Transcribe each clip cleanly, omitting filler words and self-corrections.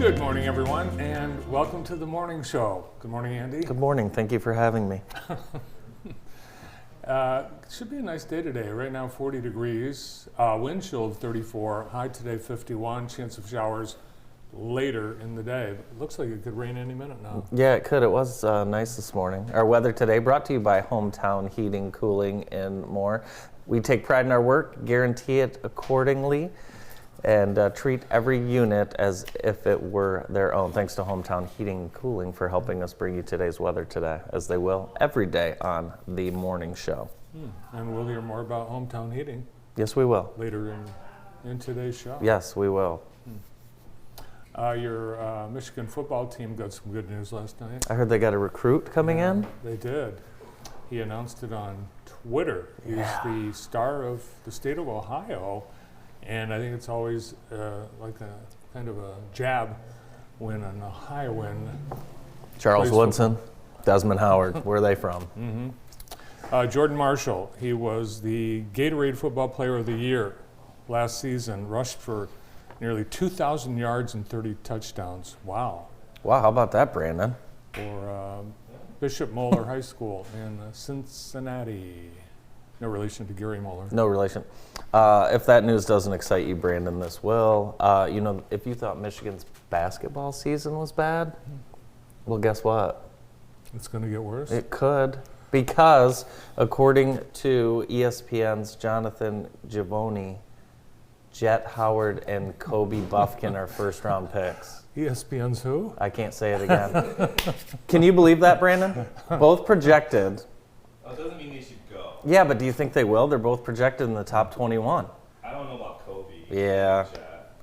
Good morning, everyone, and welcome to the morning show. Good morning, Andy. Good morning. Thank you for having me. Should be a nice day today. Right now, 40 degrees, wind chill 34, high today 51, chance of showers later in the day. It looks like it could rain any minute now. Yeah, it could. It was nice this morning. Our weather today brought to you by Hometown Heating, Cooling, and more. We take pride in our work, guarantee it accordingly, and treat every unit as if it were their own. Thanks to Hometown Heating and Cooling for helping us bring you today's weather today, as they will every day on the morning show. And we'll hear more about Hometown Heating Yes, we will. later in today's show. Yes, we will. Your Michigan football team got some good news last night. I heard they got a recruit coming in. They did. He announced it on Twitter. He's the star of the state of Ohio, and I think it's always like a kind of a jab when an Ohioan. Charles plays Woodson, Desmond Howard, where are they from? Jordan Marshall, he was the Gatorade Football Player of the Year last season, rushed for nearly 2,000 yards and 30 touchdowns. Wow. Wow, how about that, Brandon? For Bishop Moeller High School in Cincinnati. No relation to Gary Moeller. No relation. If that news doesn't excite you, Brandon, this will. If you thought Michigan's basketball season was bad, well, guess what? It's going to get worse. It could, because according to ESPN's Jonathan Givony, Jet Howard and Kobe Buffkin are first-round picks. ESPN's who? I can't say it again. Can you believe that, Brandon? Both projected. It doesn't mean they should go. Yeah, but do you think they will? They're both projected in the top 21. I don't know about Kobe. Yeah,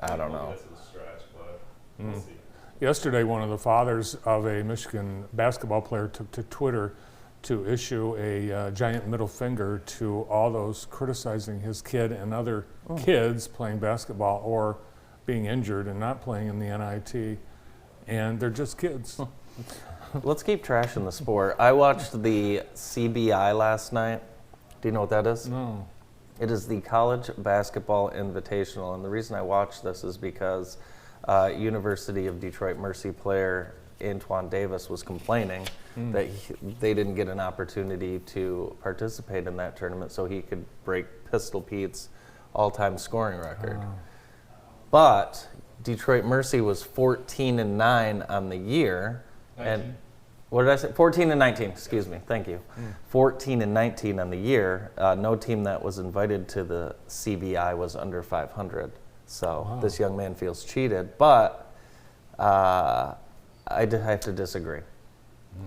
I don't Kobe, know. That's a stretch, but we'll see. Yesterday, one of the fathers of a Michigan basketball player took to Twitter to issue a giant middle finger to all those criticizing his kid and other kids playing basketball or being injured and not playing in the NIT. And they're just kids. Let's keep trashing the sport. I watched the CBI last night. Do you know what that is? No. It is the College Basketball Invitational, and the reason I watched this is because University of Detroit Mercy player Antoine Davis was complaining that they didn't get an opportunity to participate in that tournament so he could break Pistol Pete's all-time scoring record. But Detroit Mercy was 14-9 on the year. 19. And what did I say? 14-19, excuse me. Thank you. 14-19 on the year. No team that was invited to the CBI was under 500. So this young man feels cheated. But I have to disagree.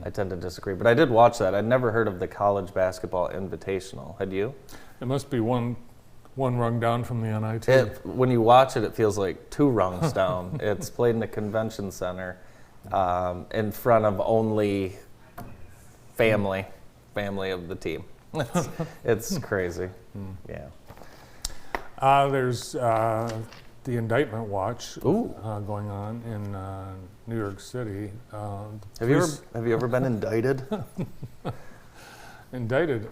I tend to disagree. But I did watch that. I'd never heard of the College Basketball Invitational. Had you? It must be one rung down from the NIT. When you watch it, it feels like two rungs down. It's played in the convention center in front of only family of the team. It's crazy. Yeah. There's the indictment watch going on in New York City. Have you ever been indicted? Indicted?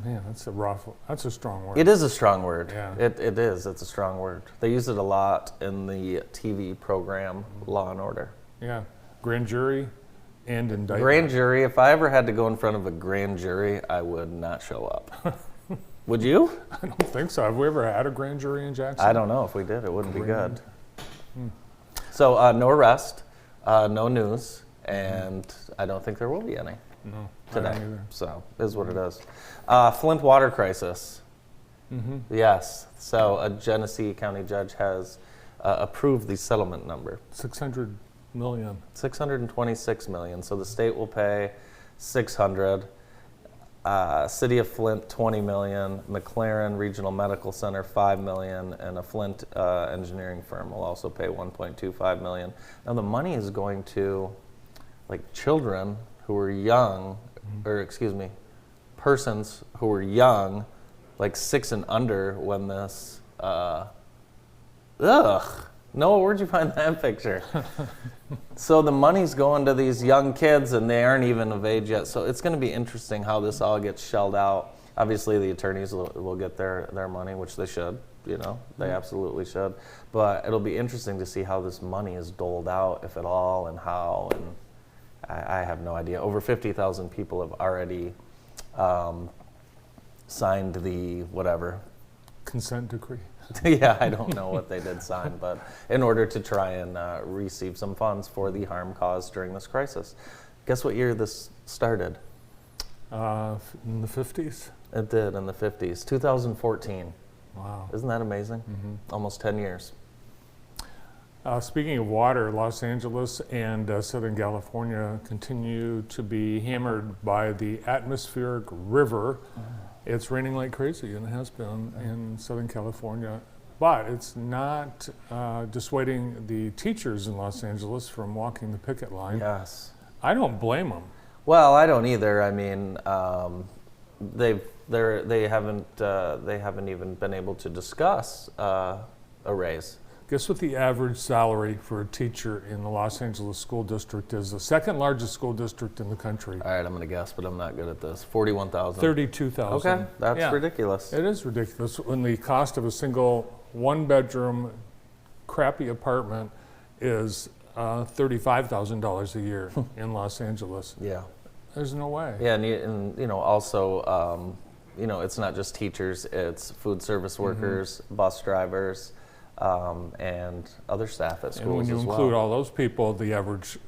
Man, that's a strong word. It is a strong word. Yeah. It is. It's a strong word. They use it a lot in the TV program Law and Order. Yeah. Grand jury and indictment. Grand jury. If I ever had to go in front of a grand jury, I would not show up. Would you? I don't think so. Have we ever had a grand jury in Jackson? I don't know. If we did, it wouldn't be good. So no arrest, no news, and I don't think there will be any No, today. I don't either. So is what it is. Flint water crisis. Yes. So a Genesee County judge has approved the settlement number. 600 million. 626 million. So the state will pay 600. City of Flint 20 million. McLaren Regional Medical Center 5 million, and a Flint engineering firm will also pay 1.25 million. Now the money is going to like children who were young, or excuse me, persons who were young, like 6 and under when this. Noah, where'd you find that picture? So the money's going to these young kids, and they aren't even of age yet. So it's going to be interesting how this all gets shelled out. Obviously, the attorneys will get their money, which they should. they absolutely should. But it'll be interesting to see how this money is doled out, if at all, and how. And I have no idea. Over 50,000 people have already signed the whatever. Consent decree. Yeah, I don't know what they did sign, but in order to try and receive some funds for the harm caused during this crisis. Guess what year this started? In the 50s? It did, in the 50s, 2014. Wow. Isn't that amazing? Almost 10 years. Speaking of water, Los Angeles and Southern California continue to be hammered by the atmospheric river. It's raining like crazy, and it has been in Southern California. But it's not dissuading the teachers in Los Angeles from walking the picket line. Yes. I don't blame them. Well, I don't either. I mean, they haven't even been able to discuss a raise. Guess what the average salary for a teacher in the Los Angeles School District is? The second largest school district in the country. All right, I'm going to guess, but I'm not good at this. 41,000. 32,000. Okay, that's ridiculous. It is ridiculous when the cost of a single one-bedroom crappy apartment is $35,000 a year in Los Angeles. Yeah. There's no way. Yeah, and also, it's not just teachers; it's food service workers, bus drivers, and other staff at schools as well. And when you include all those people, the average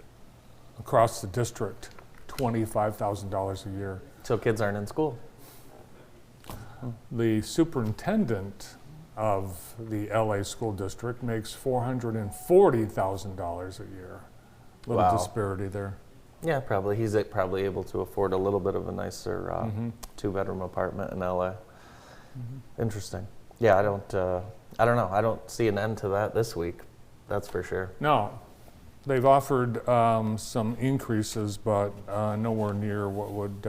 across the district, $25,000 a year. So kids aren't in school. The superintendent of the LA school district makes $440,000 a year. Little Wow. disparity there. Yeah, probably. He's probably able to afford a little bit of a nicer two-bedroom apartment in LA. Interesting. Yeah, I don't know. I don't see an end to that this week. That's for sure. No, they've offered some increases, but nowhere near what would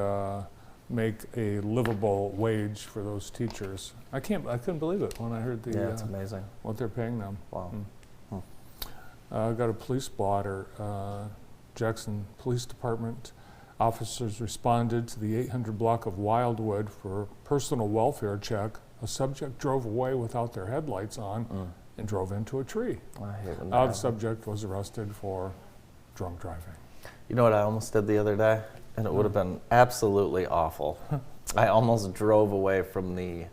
make a livable wage for those teachers. I couldn't believe it when I heard It's amazing. what they're paying them. Wow. I got a police blotter. Jackson Police Department officers responded to the 800 block of Wildwood for a personal welfare check. A subject drove away without their headlights on and drove into a tree. I hate when that The happens. subject was arrested for drunk driving. You know what I almost did the other day? And it would have been absolutely awful. I almost drove away from the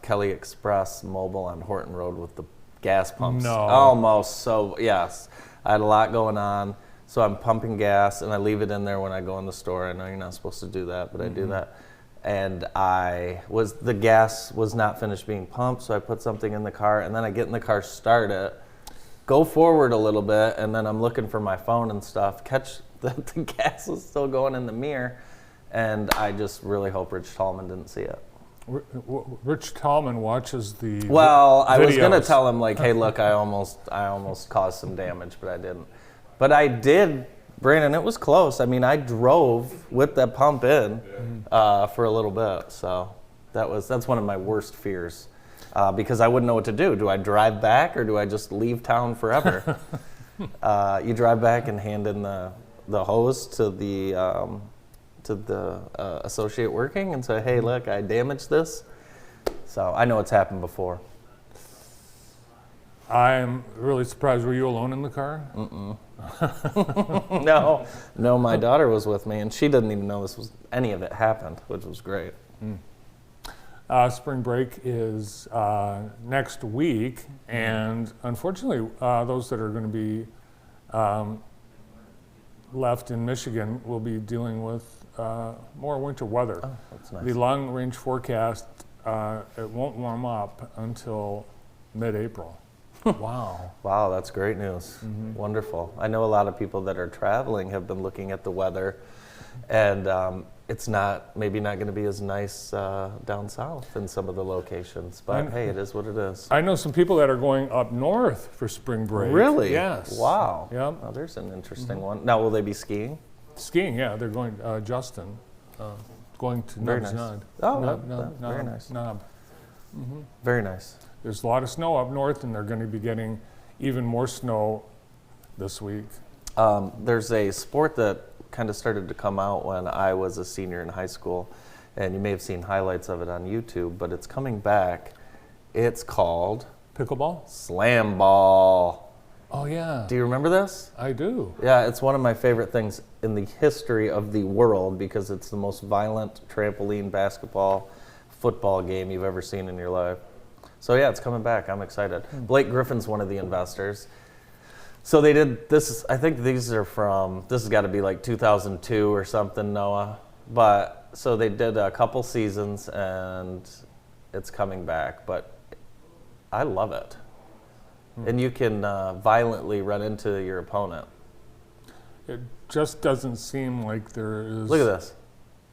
Kelly Express Mobile on Horton Road with the gas pumps. No. Almost. So, yes. I had a lot going on. So I'm pumping gas, and I leave it in there when I go in the store. I know you're not supposed to do that, but I do that. And the gas was not finished being pumped, so I put something in the car, and then I get in the car, start it, go forward a little bit, and then I'm looking for my phone and stuff, catch that the gas is still going in the mirror, and I just really hope Rich Tallman didn't see it. Rich Tallman watches the Well, I was gonna videos. tell him like, hey, look, I almost caused some damage, but I didn't. But I did, Brandon. It was close. I mean, I drove with that pump in for a little bit, so that's one of my worst fears because I wouldn't know what to do. Do I drive back or do I just leave town forever? You drive back and hand in the hose to the associate working and say, hey, look, I damaged this. So I know it's happened before. I'm really surprised. Were you alone in the car? No, my daughter was with me, and she didn't even know any of it happened, which was great. Spring break is next week, and unfortunately, those that are going to be left in Michigan will be dealing with more winter weather. Oh, that's nice. The long-range forecast, it won't warm up until mid-April. Wow. Wow, that's great news. Wonderful. I know a lot of people that are traveling have been looking at the weather, and it's maybe not going to be as nice down south in some of the locations, but hey, it is what it is. I know some people that are going up north for spring break. Really? Yes. Wow. Yep. Oh, there's an interesting one. Now, will they be skiing? Skiing, yeah. They're going, Justin, going to Very Nub's nice. Nod. Oh, Nub, very nice. Knob. Very nice. There's a lot of snow up north, and they're going to be getting even more snow this week. There's a sport that kind of started to come out when I was a senior in high school, and you may have seen highlights of it on YouTube, but it's coming back, It's called Pickleball? Slam Ball. Oh, yeah. Do you remember this? I do. Yeah, it's one of my favorite things in the history of the world because it's the most violent trampoline basketball football game you've ever seen in your life. So yeah, it's coming back. I'm excited. Blake Griffin's one of the investors. So they did this. I think these are from. This has got to be like 2002 or something, Noah. But so they did a couple seasons, and it's coming back. But I love it. And you can violently run into your opponent. It just doesn't seem like there is. Look at this.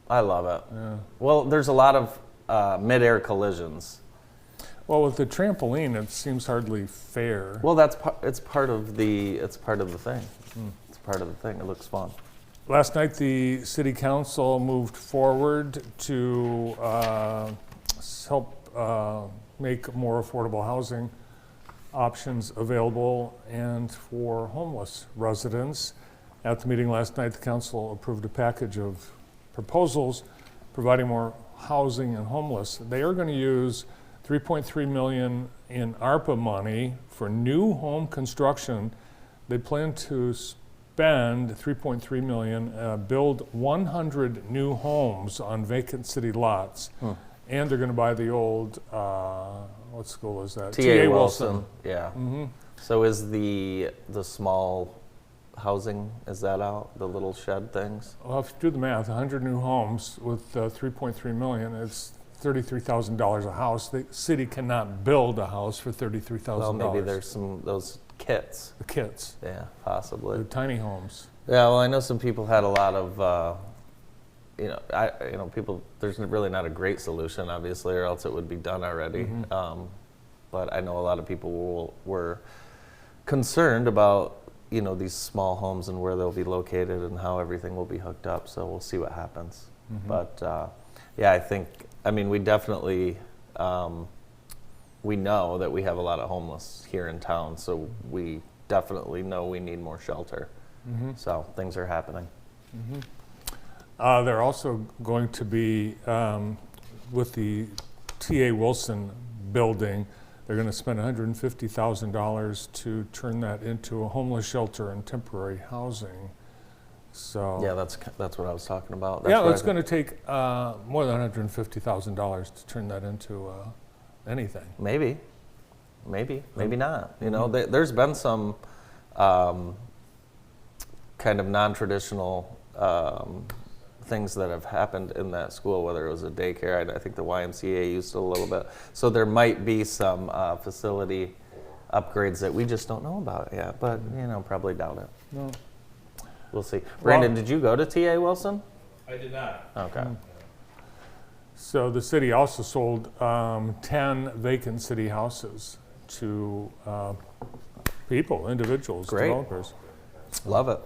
I love it. Yeah. Well, there's a lot of mid-air collisions. Well, with the trampoline, it seems hardly fair. Well, it's part of the thing. It's part of the thing. It looks fun. Last night, the city council moved forward to help make more affordable housing options available and for homeless residents. At the meeting last night, the council approved a package of proposals providing more housing and homeless. They are going to use $3.3 million in ARPA money for new home construction. They plan to spend $3.3 million, build 100 new homes on vacant city lots. And they're going to buy the old, what school is that? T.A. Wilson. Yeah. So is the small housing, is that out? The little shed things? Well, if you do the math, 100 new homes with $3.3 million, it's $33,000 a house. The city cannot build a house for $33,000. Well, maybe there's those kits. The kits, Yeah, possibly. the tiny homes. Yeah, well, I know some people had a lot of, people. There's really not a great solution, obviously, or else it would be done already. But I know a lot of people were concerned about, these small homes and where they'll be located and how everything will be hooked up. So we'll see what happens. But yeah, we definitely. We know that we have a lot of homeless here in town, so we definitely know we need more shelter. So things are happening. They're also going to be, with the T.A. Wilson building, they're going to spend $150,000 to turn that into a homeless shelter and temporary housing. So Yeah, that's what I was talking about. it's going to take more than $150,000 to turn that into anything. Maybe not. There's been some kind of non-traditional things that have happened in that school, whether it was a daycare. I think the YMCA used it a little bit. So there might be some facility upgrades that we just don't know about yet, but probably doubt it. No. We'll see. Brandon, did you go to T.A. Wilson? I did not. Okay. So the city also sold 10 vacant city houses to individuals, Great. developers. Love it.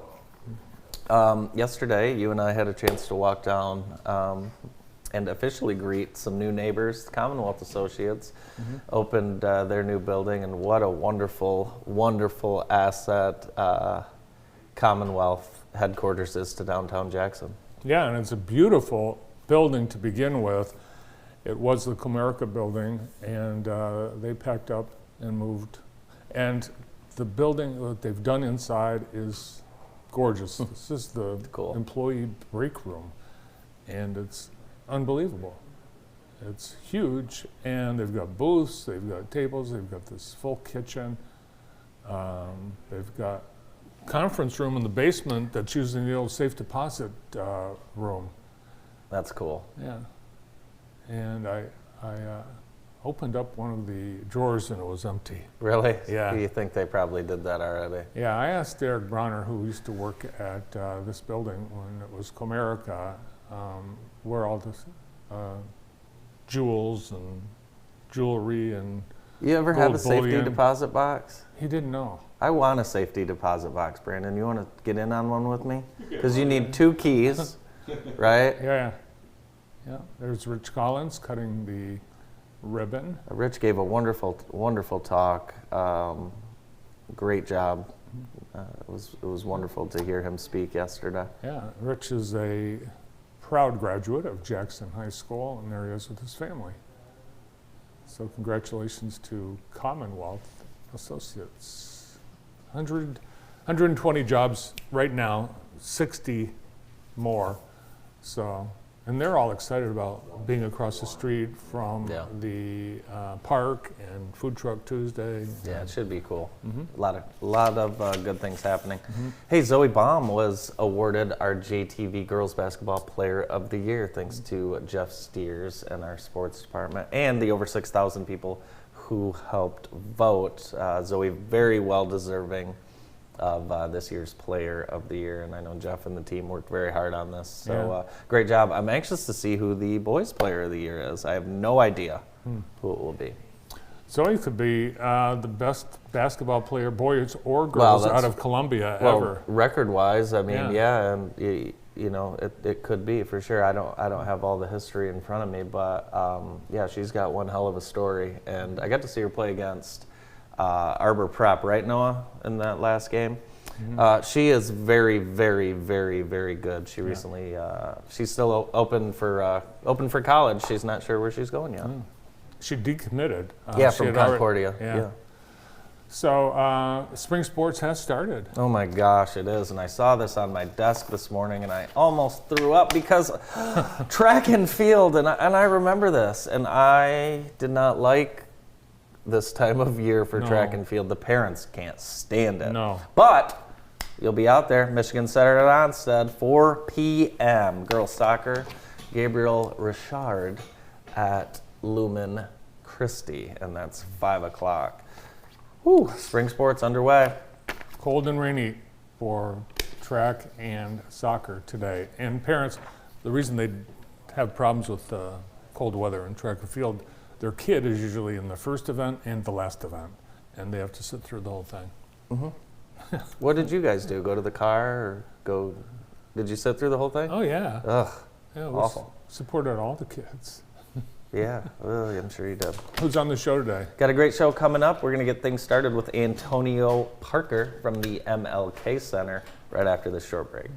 Yesterday, you and I had a chance to walk down and officially greet some new neighbors. Commonwealth Associates opened their new building, and what a wonderful, wonderful asset Commonwealth headquarters is to downtown Jackson. Yeah, and it's a beautiful building to begin with. It was the Comerica building, and they packed up and moved. And the building that they've done inside is gorgeous. This is the Cool. employee break room, and it's unbelievable. It's huge, and they've got booths, they've got tables, they've got this full kitchen. They've got conference room in the basement that's using the old safe deposit room. That's cool. Yeah. And I opened up one of the drawers and it was empty. Really? Yeah. You think they probably did that already? Yeah, I asked Derek Bronner, who used to work at this building when it was Comerica, where all this jewels and jewelry and You ever have a Gold safety bullion. deposit box? he didn't know. I want a safety deposit box, Brandon. You want to get in on one with me? Because you need 2 keys, right? Yeah. Yeah. There's Rich Collins cutting the ribbon. Rich gave a wonderful, wonderful talk. Great job. It was wonderful to hear him speak yesterday. Yeah, Rich is a proud graduate of Jackson High School, and there he is with his family. So congratulations to Commonwealth Associates. 120 jobs right now, 60 more. So, and they're all excited about being across the street from Yeah. the park and Food Truck Tuesday. Yeah, it should be cool. Mm-hmm. A lot of good things happening. Hey, Zoe Baum was awarded our JTV Girls Basketball Player of the Year thanks to Jeff Steers and our sports department and the over 6,000 people who helped vote. Zoe, very well deserving of this year's Player of the Year, and I know Jeff and the team worked very hard on this. So great job. I'm anxious to see who the Boys Player of the Year is. I have no idea who it will be. Zoe could be the best basketball player, boys or girls, out of Columbia ever. Record-wise, I mean, Yeah. and you know, it could be for sure. I don't have all the history in front of me, but yeah, she's got one hell of a story, and I got to see her play against Arbor Prep, right, Noah, in that last game. She is very, very, very, very good. She recently, she's still open for college. She's not sure where she's going yet. She decommitted. Yeah, she from had already- Concordia. yeah. Yeah. So spring sports has started. Oh my gosh, it is. And I saw this on my desk this morning and I almost threw up because track and field, and I remember this, and I did not like this time of year for track No. and field. The parents can't stand it. No. But you'll be out there, Michigan Center at Onstead, 4 p.m. Girls soccer, Gabriel Richard at Lumen Christie, and that's 5 o'clock. Whew, spring sports underway. Cold and rainy for track and soccer today. And parents, the reason they have problems with cold weather in track and field, their kid is usually in the first event and the last event, and they have to sit through the whole thing. What did you guys do? Go to the car or go? Did you sit through the whole thing? Oh yeah, Ugh, yeah, we awful. supported all the kids. Yeah, well, I'm sure you did. Who's on the show today? Got a great show coming up. We're going to get things started with Antonio Parker from the MLK Center right after this short break.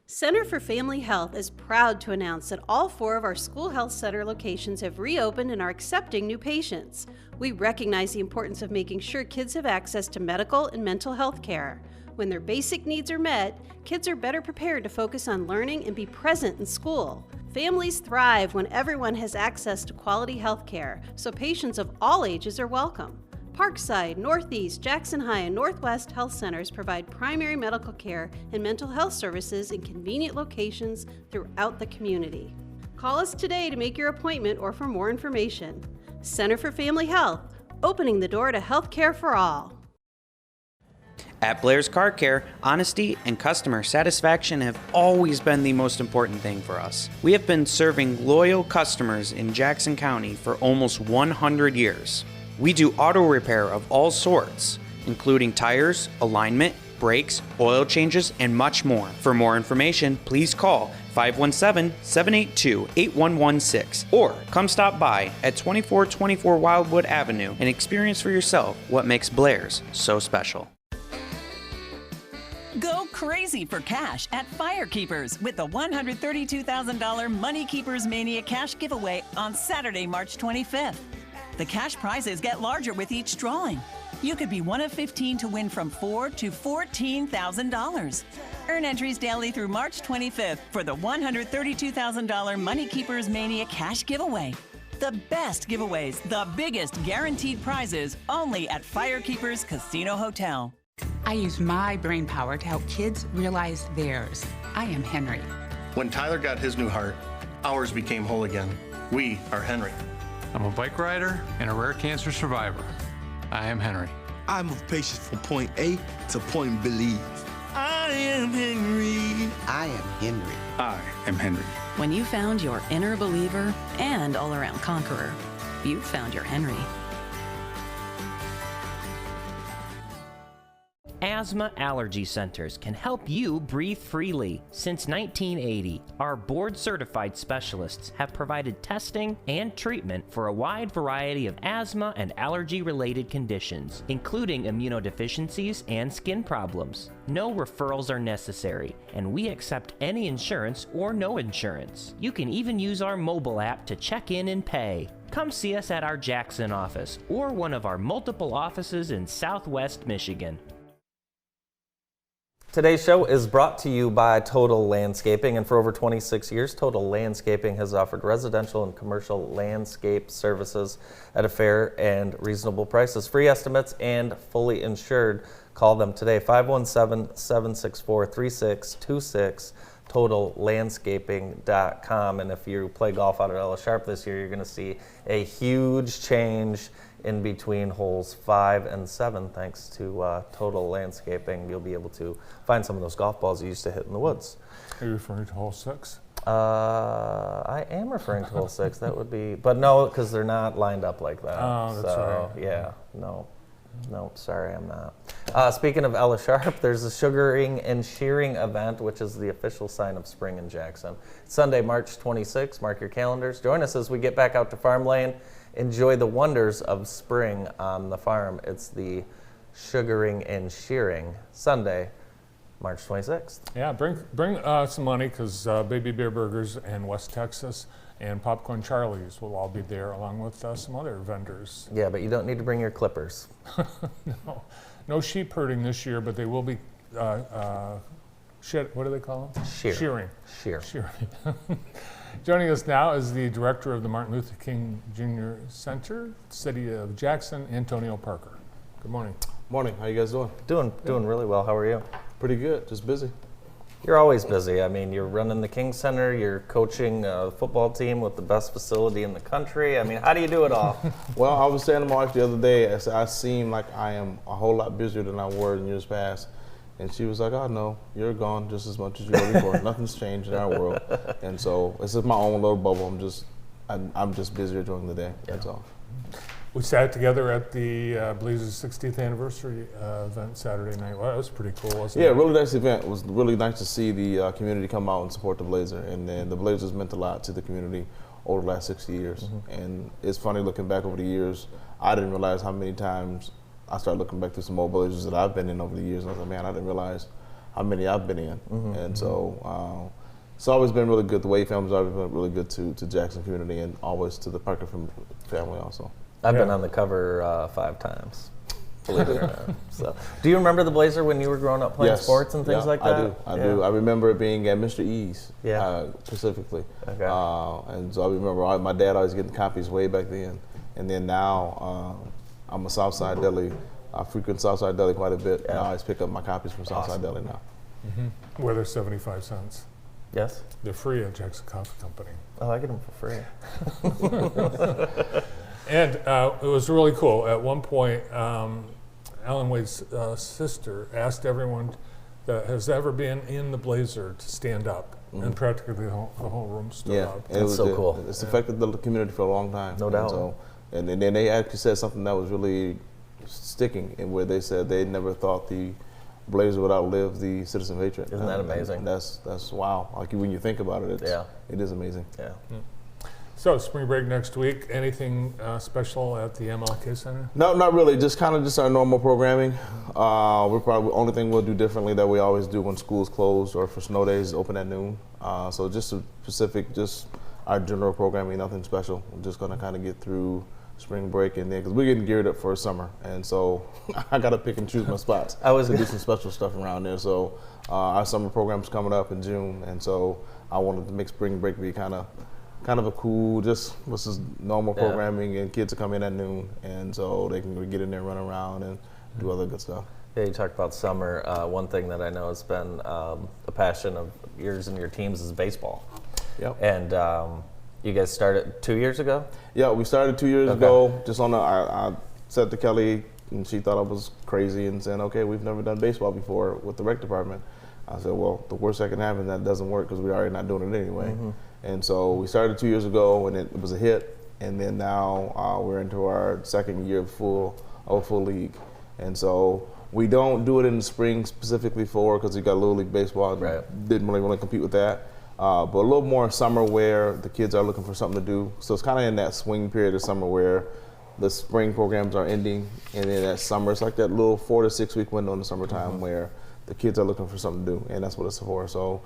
Center for Family Health is proud to announce that all 4 of our school health center locations have reopened and are accepting new patients. We recognize the importance of making sure kids have access to medical and mental health care. When their basic needs are met, kids are better prepared to focus on learning and be present in school. Families thrive when everyone has access to quality health care, so patients of all ages are welcome. Parkside, Northeast, Jackson High, and Northwest Health Centers provide primary medical care and mental health services in convenient locations throughout the community. Call us today to make your appointment or for more information. Center for Family Health, opening the door to health care for all. At Blair's Car Care, honesty and customer satisfaction have always been the most important thing for us. We have been serving loyal customers in Jackson County for almost 100 years. We do auto repair of all sorts, including tires, alignment, brakes, oil changes, and much more. For more information, please call 517-782-8116 or come stop by at 2424 Wildwood Avenue and experience for yourself what makes Blair's so special. Go crazy for cash at Firekeepers with the $132,000 Money Keepers Mania cash giveaway on Saturday, March 25th. The cash prizes get larger with each drawing. You could be one of 15 to win from $4,000 to $14,000. Earn entries daily through March 25th for the $132,000 Money Keepers Mania cash giveaway. The best giveaways, the biggest guaranteed prizes, only at Firekeepers Casino Hotel. I use my brain power to help kids realize theirs. I am Henry. When Tyler got his new heart, ours became whole again. We are Henry. I'm a bike rider and a rare cancer survivor. I am Henry. I move patients from point A to point Believe. I am Henry. I am Henry. I am Henry. When you found your inner believer and all-around conqueror, you found your Henry. And Asthma Allergy Centers can help you breathe freely. Since 1980, our board-certified specialists have provided testing and treatment for a wide variety of asthma and allergy-related conditions, including immunodeficiencies and skin problems. No referrals are necessary, and we accept any insurance or no insurance. You can even use our mobile app to check in and pay. Come see us at our Jackson office or one of our multiple offices in Southwest Michigan. Today's show is brought to you by Total Landscaping, and for over 26 years, Total Landscaping has offered residential and commercial landscape services at a fair and reasonable prices. Free estimates and fully insured. Call them today, 517-764-3626. TotalLandscaping.com. And if you play golf out at Ella Sharp this year, you're going to see a huge change in between holes 5 and 7 thanks to Total Landscaping. You'll be able to find some of those golf balls you used to hit in the woods. Are you referring to hole 6? I am referring to hole 6. That would be, but no, because they're not lined up like that. Oh, that's right. Yeah, no, sorry, I'm not. Speaking of Ella Sharp, there's a sugaring and shearing event, which is the official sign of spring in Jackson. Sunday, March 26th. Mark your calendars. Join us as we get back out to Farm Lane. Enjoy the wonders of spring on the farm. It's the sugaring and shearing Sunday, March 26th. Yeah, bring some money because Baby Bear Burgers and West Texas and Popcorn Charlie's will all be there along with some other vendors. Yeah, but you don't need to bring your clippers. No sheep herding this year, but they will be, what do they call them? Shearing. Joining us now is the director of the Martin Luther King Jr. Center, City of Jackson, Antonio Parker. Good morning. Morning. How you guys doing? Doing really well. How are you? Pretty good. Just busy. You're always busy. I mean, you're running the King Center, you're coaching a football team with the best facility in the country. I mean, how do you do it all? Well, I was saying to my wife the other day, I seem like I am a whole lot busier than I were in years past. And she was like, oh, no, you're gone just as much as you were before. Nothing's changed in our world. And so this is my own little bubble. I'm just busier during the day. That's all. We sat together at the Blazers 60th anniversary event Saturday night. Well, that was pretty cool, wasn't it? Yeah, really nice event. It was really nice to see the community come out and support the Blazer. And then the Blazers meant a lot to the community over the last 60 years. Mm-hmm. And it's funny looking back over the years, I didn't realize how many times I started looking back through some old Blazers that I've been in over the years. And I was like, man, I didn't realize how many I've been in. Mm-hmm. And so it's always been really good. The Wade family's always been really good to Jackson community and always to the Parker family also. I've been on the cover 5 times, believe it or not. So, do you remember the Blazer when you were growing up playing sports and things like that? I do. I remember it being at Mr. E's specifically. Okay. And so I remember my dad always getting copies way back then. And then now I'm a Southside Deli. I frequent Southside Deli quite a bit. Yeah. And I always pick up my copies from Southside Deli now. Mm-hmm. Where they're 75 cents. Yes. They're free at Jackson Coffee Company. Oh, I get them for free. And it was really cool. At one point, Alan Wade's sister asked everyone that has ever been in the Blazer to stand up, and practically the whole room stood up. That's so cool. It's affected the community for a long time. No doubt. And then they actually said something that was really sticking, in where they said they never thought the Blazer would outlive the Citizen of Hatred. Isn't that amazing? That's wow. Like when you think about it, it is amazing. Yeah. So spring break next week. Anything special at the MLK Center? No, not really. Just our normal programming. We're probably only thing we'll do differently that we always do when school's closed or for snow days open at noon. So just a specific, just our general programming, nothing special. We're just gonna kind of get through spring break and then because we're getting geared up for summer, and so I gotta pick and choose my spots. to do some special stuff around there. So our summer program's coming up in June, and so I wanted to make spring break be kind of a cool, just this is normal programming, and kids will come in at noon, and so they can get in there, run around, and do other good stuff. Yeah, you talked about summer. One thing that I know has been a passion of yours and your teams is baseball. Yep. And you guys started 2 years ago? Yeah, we started 2 years ago. Just I said to Kelly, and she thought I was crazy, and said, okay, we've never done baseball before with the rec department. I said, well, the worst that can happen is that doesn't work because we're already not doing it anyway. Mm-hmm. And so we started 2 years ago, and it was a hit. And then now we're into our second year of full league. And so We don't do it in the spring specifically because you got Little League Baseball. And didn't really want to compete with that. But a little more summer where the kids are looking for something to do. So it's kind of in that swing period of summer where the spring programs are ending, and then that summer, it's like that little 4 to 6 week window in the summertime where the kids are looking for something to do, and that's what it's for. So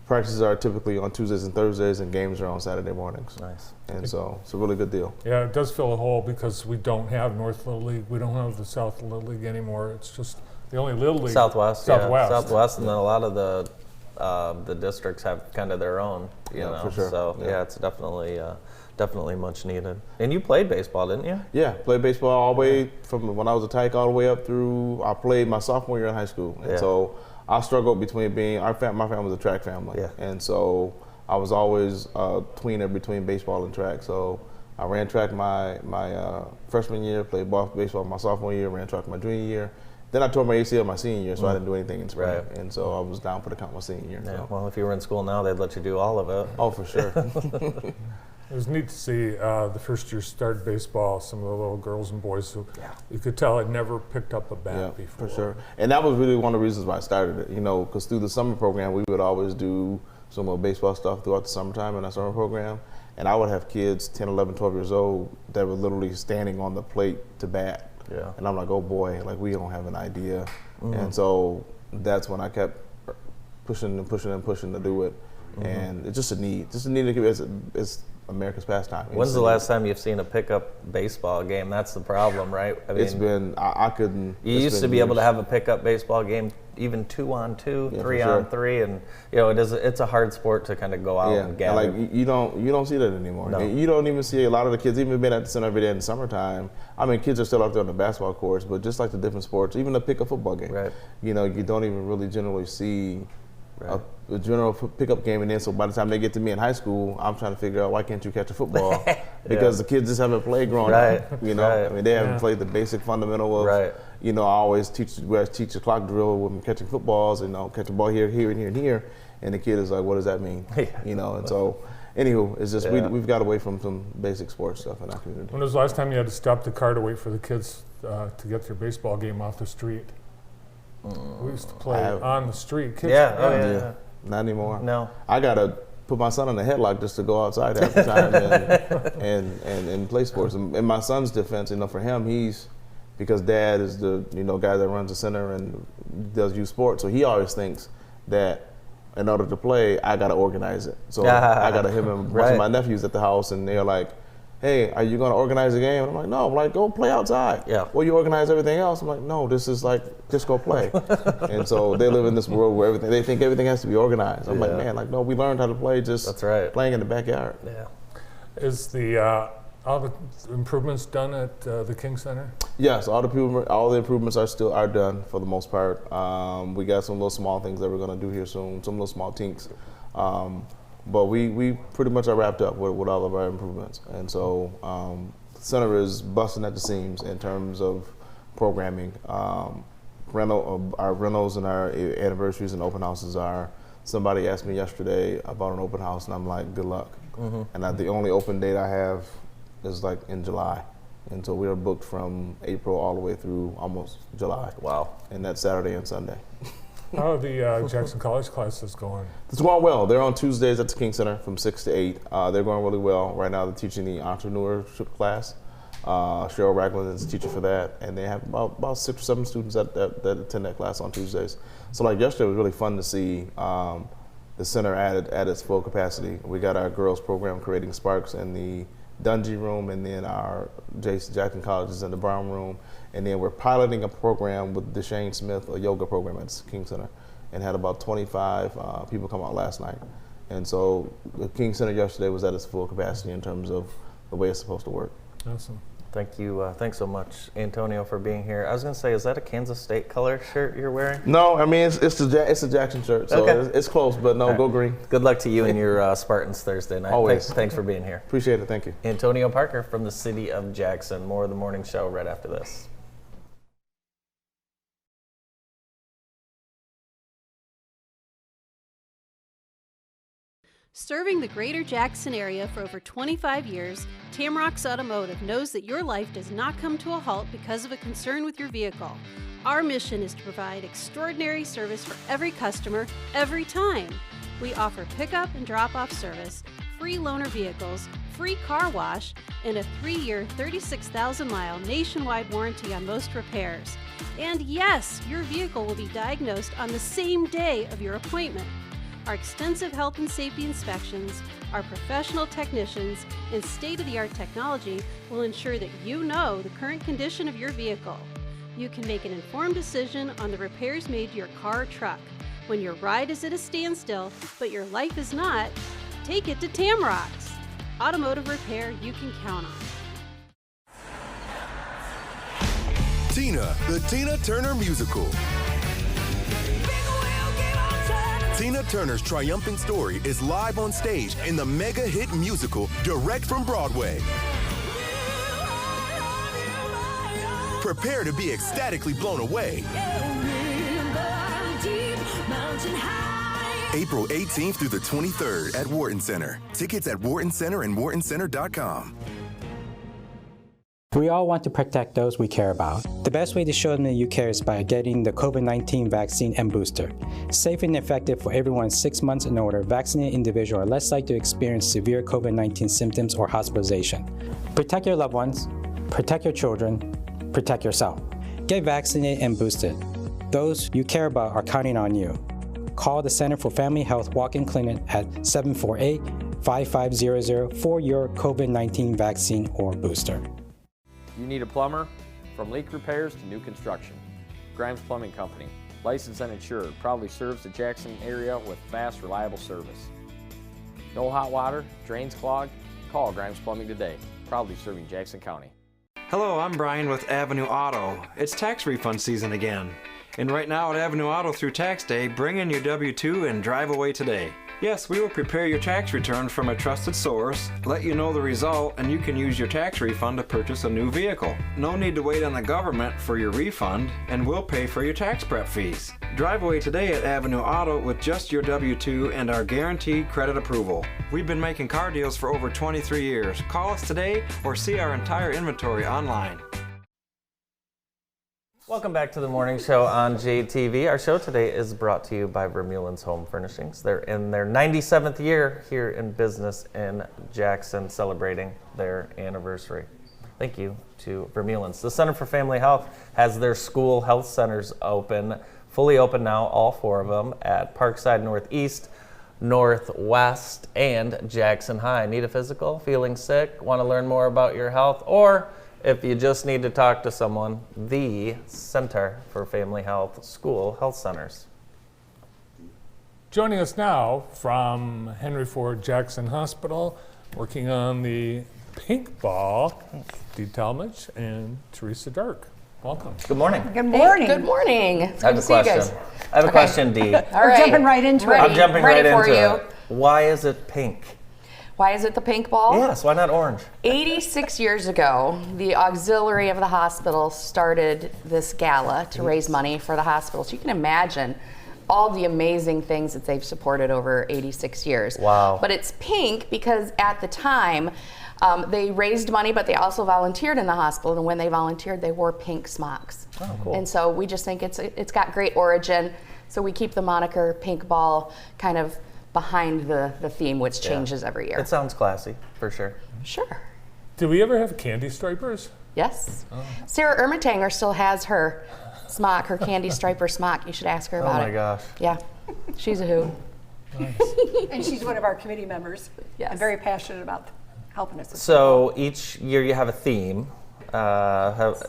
practices are typically on Tuesdays and Thursdays, and games are on Saturday mornings. Nice. And so it's a really good deal. Yeah, it does fill a hole because we don't have North Little League. We don't have the South Little League anymore. It's just the only Little League. Southwest, and then a lot of the districts have kind of their own, you know. For sure. So yeah, it's definitely much needed. And you played baseball, didn't you? Yeah, played baseball all the way from when I was a tyke all the way up through. I played my sophomore year in high school, and so I struggled between being my family was a track family, and so I was always a tweener between baseball and track. So I ran track my freshman year, played baseball my sophomore year, ran track my junior year. Then I tore my ACL my senior year, so I didn't do anything in spring, and so I was down for the count my senior year. Yeah. So. Well, if you were in school now, they'd let you do all of it. Oh, for sure. It was neat to see the first year started baseball, some of the little girls and boys who you could tell had never picked up a bat before. For sure. And that was really one of the reasons why I started it, because through the summer program, we would always do some of the baseball stuff throughout the summertime in our summer program. And I would have kids 10, 11, 12 years old that were literally standing on the plate to bat. Yeah. And I'm like, oh boy, like we don't have an idea. And so that's when I kept pushing to do it. And it's just a need to give it's America's pastime. When's the last time you've seen a pickup baseball game? That's the problem, right? I mean, it's been, I couldn't. You used to be able to have a pickup baseball game, even 2-on-2, 3-on-3, and it's a hard sport to kind of go out and gather. Like you don't see that anymore. No. You don't even see a lot of the kids, even being at the center every day in the summertime. I mean, kids are still out there on the basketball courts, but just like the different sports, even the pickup football game, you don't even really generally see a general pickup game, and then so by the time they get to me in high school, I'm trying to figure out why can't you catch a football because the kids just haven't played growing up. I mean, they haven't played the basic fundamental of. I always teach the clock drill with them catching footballs, and catch a ball here, here, and here, and here, and the kid is like, what does that mean? And so. Anywho, it's just we've got away from some basic sports stuff in our community. When was the last time you had to stop the car to wait for the kids to get their baseball game off the street? We used to play on the street. Kids, Not anymore. No. I gotta put my son in a headlock just to go outside half the time and play sports. And in my son's defense, for him, because dad is the guy that runs the center and does youth sports, so he always thinks that in order to play, I gotta organize it. So I gotta him and a bunch of my nephews at the house, and they're like, hey, are you going to organize a game? And I'm like, no. I'm like, go play outside. Yeah. Well, you organize everything else. I'm like, no, this is like, just go play. And so they live in this world where they think everything has to be organized. I'm like, man, no, we learned how to play just playing in the backyard. Yeah. Is all the improvements done at the King Center? Yes, all the improvements are done for the most part. We got some little small things that we're going to do here soon, some little small tinks. But we pretty much are wrapped up with all of our improvements. And so the center is busting at the seams in terms of programming. Our rentals and our anniversaries and open houses are, somebody asked me yesterday about an open house, and I'm like, good luck. And the only open date I have is like in July. And so we are booked from April all the way through almost July. Wow. And that's Saturday and Sunday. How are the Jackson College classes going? It's going well. They're on Tuesdays at the King Center from 6 to 8. They're going really well. Right now they're teaching the entrepreneurship class. Cheryl Ragland is the teacher for that. And they have about 6 or 7 students that attend that class on Tuesdays. So like yesterday was really fun to see the center at its full capacity. We got our girls program Creating Sparks in the Dungy room, and then our Jackson College is in the Brown room. And then we're piloting a program with Deshane Smith, a yoga program at King Center, and had about 25 people come out last night. And so the King Center yesterday was at its full capacity in terms of the way it's supposed to work. Awesome. Thank you. Thanks so much, Antonio, for being here. I was going to say, is that a Kansas State color shirt you're wearing? No, I mean, it's a Jackson shirt, so it's close, but no, go green. Good luck to you and your Spartans Thursday night. Always. Thanks for being here. Appreciate it. Thank you. Antonio Parker from the city of Jackson. More of the morning show right after this. Serving the greater Jackson area for over 25 years, Tamrock's Automotive knows that your life does not come to a halt because of a concern with your vehicle. Our mission is to provide extraordinary service for every customer, every time. We offer pickup and drop-off service, free loaner vehicles, free car wash, and a 3-year, 36,000-mile nationwide warranty on most repairs. And yes, your vehicle will be diagnosed on the same day of your appointment. Our extensive health and safety inspections, our professional technicians, and state-of-the-art technology will ensure that you know the current condition of your vehicle. You can make an informed decision on the repairs made to your car or truck. When your ride is at a standstill, but your life is not, take it to Tamrocks. Automotive repair you can count on. Tina, the Tina Turner Musical. Tina Turner's triumphant story is live on stage in the mega hit musical direct from Broadway. Prepare to be ecstatically blown away. April 18th through the 23rd at Wharton Center. Tickets at Wharton Center and whartoncenter.com. We all want to protect those we care about. The best way to show them that you care is by getting the COVID-19 vaccine and booster. Safe and effective for everyone 6 months and older, vaccinated individuals are less likely to experience severe COVID-19 symptoms or hospitalization. Protect your loved ones, protect your children, protect yourself. Get vaccinated and boosted. Those you care about are counting on you. Call the Center for Family Health Walk-in Clinic at 748-5500 for your COVID-19 vaccine or booster. You need a plumber? From leak repairs to new construction. Grimes Plumbing Company, licensed and insured, proudly serves the Jackson area with fast, reliable service. No hot water, drains clogged? Call Grimes Plumbing today, proudly serving Jackson County. Hello, I'm Brian with Avenue Auto. It's tax refund season again. And right now at Avenue Auto through Tax Day, bring in your W-2 and drive away today. Yes, we will prepare your tax return from a trusted source, let you know the result, and you can use your tax refund to purchase a new vehicle. No need to wait on the government for your refund, and we'll pay for your tax prep fees. Drive away today at Avenue Auto with just your W-2 and our guaranteed credit approval. We've been making car deals for over 23 years. Call us today or see our entire inventory online. Welcome back to the morning show on JTV. Our show today is brought to you by Vermeulen's Home Furnishings. They're in their 97th year here in business in Jackson, celebrating their anniversary. Thank you to Vermeulen's. The Center for Family Health has their school health centers open, fully open now, all 4 of them, at Parkside Northeast, Northwest, and Jackson High. Need a physical? Feeling sick? Want to learn more about your health? Or if you just need to talk to someone, the Center for Family Health School Health Centers. Joining us now from Henry Ford Jackson Hospital, working on the pink ball, Dee Talmadge and Teresa Dirk. Welcome. Good morning. Good morning. Good morning. It's I have good a to see you question. guys. I have a question, Dee. All We're right. jumping right into it. I'm jumping Ready right for into you. it. Why is it pink? Why is it the pink ball? Yes, why not orange? 86 years ago, the auxiliary of the hospital started this gala to raise money for the hospital. So you can imagine all the amazing things that they've supported over 86 years. Wow. But it's pink because at the time, they raised money, but they also volunteered in the hospital. And when they volunteered, they wore pink smocks. Oh, cool. And so we just think it's got great origin. So we keep the moniker pink ball kind of behind the theme, which changes every year. It sounds classy, for sure. Sure. Did we ever have candy stripers? Yes. Oh. Sarah Ermitanger still has her smock, her candy striper smock. You should ask her about it. Oh my gosh. Yeah. She's a hoot. Nice. And she's one of our committee members. Yes. I'm very passionate about helping us. So each year you have a theme.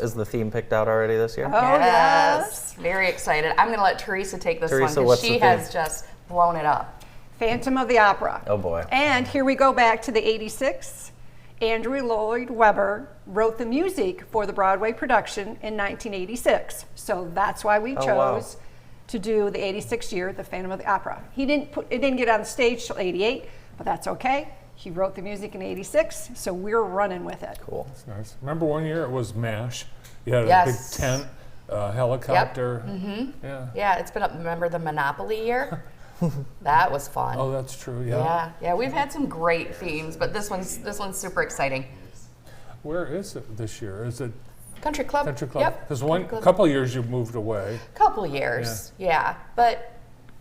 Is the theme picked out already this year? Oh, yes. Very excited. I'm going to let Teresa take this Teresa, one what's because she the theme? has just blown it up. Phantom of the Opera. Oh boy. And here we go back to the 86. Andrew Lloyd Webber wrote the music for the Broadway production in 1986. So that's why we chose to do the 86th year, the Phantom of the Opera. It didn't get on stage till 88, but that's okay. He wrote the music in 86, so we're running with it. Cool. That's nice. Remember one year it was MASH? You had a Yes. big tent, helicopter. Yep. Mm-hmm. Yeah. Yeah, it's been remember the Monopoly year? That was fun. Oh, that's true. Yeah. Yeah, we've had some great themes, but this one's super exciting. Where is it this year? Is it Country Club. Country Club? Yep. Because Country Club. couple years you moved away. Couple years, yeah. But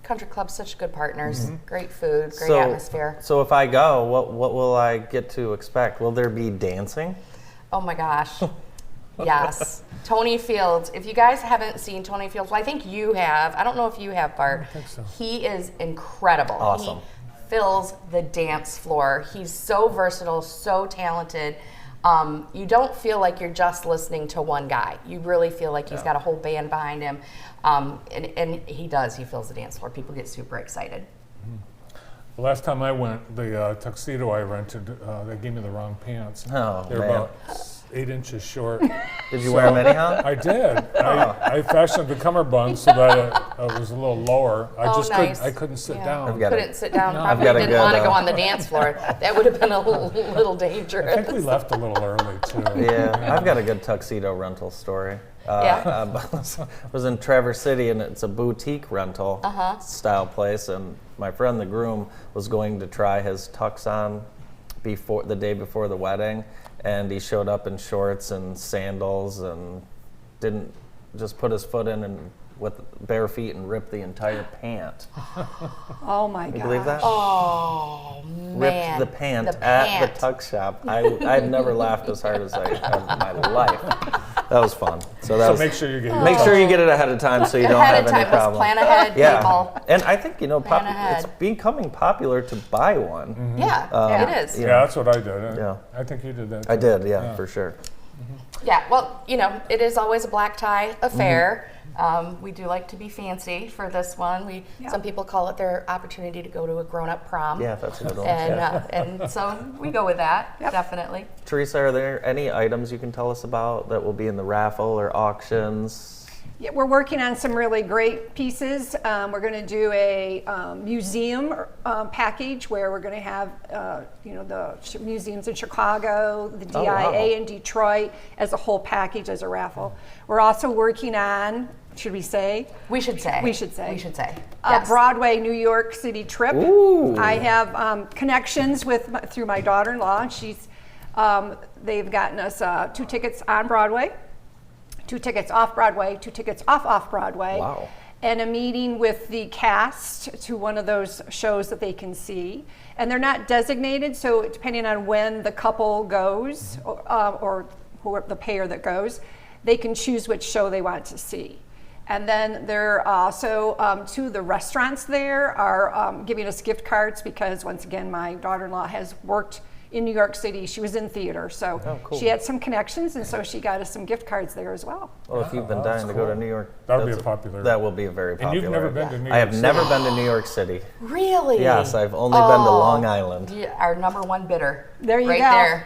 Country Club's such good partners. Great food, great So- atmosphere. So if I go, what will I get to expect? Will there be dancing? Oh my gosh. Yes. Tony Fields. If you guys haven't seen Tony Fields, well, I think you have. I don't know if you have, Bart. I think so. He is incredible. Awesome. He fills the dance floor. He's so versatile, so talented. You don't feel like you're just listening to one guy. You really feel like he's got a whole band behind him. And he does. He fills the dance floor. People get super excited. The last time I went, the tuxedo I rented, they gave me the wrong pants. Oh, They're man. about 8 inches short. Did you wear them anyhow? I did. I fashioned the cummerbund so that it was a little lower. I Oh, just nice. couldn't sit Yeah. down. I've got a- Couldn't sit down. No. Probably I've got a didn't good, want to go on the dance floor. That would have been a little dangerous. I think we left a little early too. Yeah, I've got a good tuxedo rental story. Yeah. I was in Traverse City, and it's a boutique rental style place, and my friend, the groom, was going to try his tux on the day before the wedding, and he showed up in shorts and sandals and didn't just put his foot in and with bare feet and ripped the entire pant. Oh my Can you god. believe that? Oh, man. Ripped the pant The at pant. the tux shop. I've never laughed as hard as I have in my life. That was fun. So that So was, make sure you get your make sure you get it ahead of time so you don't Ahead have of any time. Let's problem. plan ahead, Yeah, people. and I think Plan ahead. it's becoming popular to buy one. Yeah, it is. Yeah, that's what I did. Yeah. I think you did that. I too. did, yeah, for sure. Yeah, well, it is always a black tie affair. We do like to be fancy for this one. Some people call it their opportunity to go to a grown-up prom. Yeah, that's a good one. And, Yeah. and so we go with that, definitely. Teresa, are there any items you can tell us about that will be in the raffle or auctions? Yeah, we're working on some really great pieces. We're going to do a museum package where we're going to have, the museums in Chicago, the DIA wow. in Detroit as a whole package as a raffle. We're also working on, should we say? We should say. We should say. We should say. A Yes. Broadway New York City trip. Ooh. I have connections through my daughter-in-law. They've gotten us 2 tickets on Broadway, 2 tickets off Broadway, 2 tickets off Broadway. Wow. And a meeting with the cast to one of those shows that they can see. And they're not designated, so depending on when the couple goes, or the pair that goes, they can choose which show they want to see. And then they're also, 2 of the restaurants there are giving us gift cards because, once again, my daughter-in-law has worked in New York City. She was in theater, so cool. she had some connections, and so she got us some gift cards there as well. Well, if you've been that's dying to go to cool. New York, That'll be that's a popular. That will be a very And popular. you've never been to New I have York never City? been to New York City. Really? Yes, I've only been to Long Island. Our number 1 bidder. There you right go.